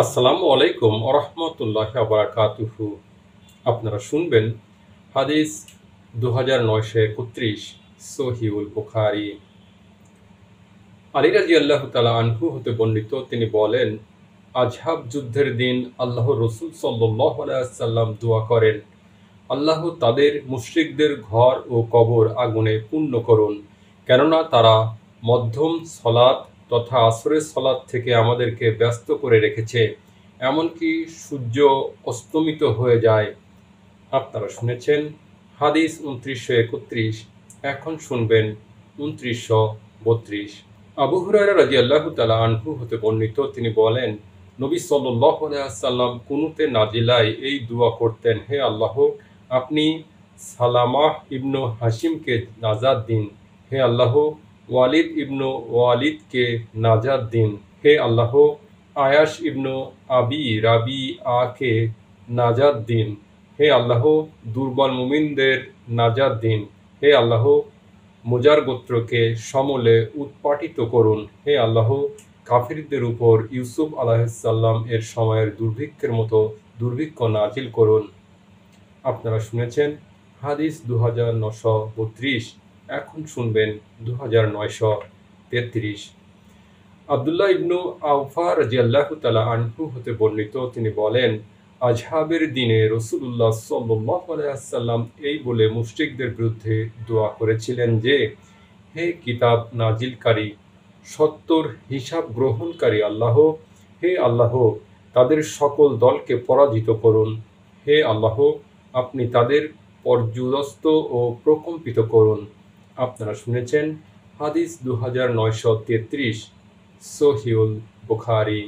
আসসালামু আলাইকুম ওরহমতুল্লাহ বারাকাতুহু। আপনারা শুনবেন হাদিস 2931 সহিউল বুখারী। আলী রাদিয়াল্লাহু তাআলা আনহু হতে বর্ণিত, তিনি বলেন, আজহাব যুদ্ধের দিন আল্লাহর রাসূল সাল্লাল্লাহু আলাইহি ওয়াসাল্লাম দোয়া করেন, আল্লাহ তাদের মুশরিকদের ঘর ও কবর আগুনে পূর্ণ করুন, কেননা তারা মধ্যম সলাত তথা আসরের সলাত থেকে আমাদেরকে ব্যস্ত করে রেখেছে, এমনকি সূর্য অস্তমিত হয়ে যায়। আপনারা শুনেছেন হাদিস 2931। এখন শুনবেন 2932। আবু হুরায়রা রাদিয়াল্লাহু তাআলা আনহু হতে বর্ণিত, তিনি বলেন, নবী সাল্লাল্লাহু আলাইহি ওয়াসাল্লাম কুনুতে নাজিলায় এই দোয়া করতেন, হে আল্লাহ, আপনি সালামাহ ইবনু হাশিমকে নাজাত দিন। হে আল্লাহ, ওয়ালিদ ইবনু ওয়ালিদকে নাজাত দিন। হে আল্লাহ, আয়াশ ইবনু আবি রাবিআকে নাজাত দিন। হে আল্লাহ, দুর্বল মুমিনদের নাজাত দিন। হে আল্লাহ, মুজার গোত্রকে সমূলে উৎপাটিত করুন। হে আল্লাহ, কাফিরদের উপর ইউসুফ আলাইহিসসালাম এর সময়ের দুর্ভিক্ষের মতো দুর্ভিক্ষ নাজিল করুন। আপনারা শুনেছেন হাদিস 2932। এখন শুনবেন 2933। আব্দুল্লাহ ইবনু আওফা রাদিয়াল্লাহু তাআলা আনহু হতে বর্ণিত, তিনি বলেন, আজহাবের দিনে রাসূলুল্লাহ সাল্লাল্লাহু আলাইহি ওয়াসাল্লাম এই বলে মুশরিকদের বিরুদ্ধে দোয়া করেছিলেন যে, হে কিতাব নাজিলকারী, সত্তর হিসাব গ্রহণকারী আল্লাহ, হে আল্লাহ, তাদের সকল দলকে পরাজিত করুন। হে আল্লাহ, আপনি তাদের পর্যুদস্ত ও প্রকম্পিত করুন। আপনারা শুনেছেন হাদিস 2933 সহিউল বুখারী।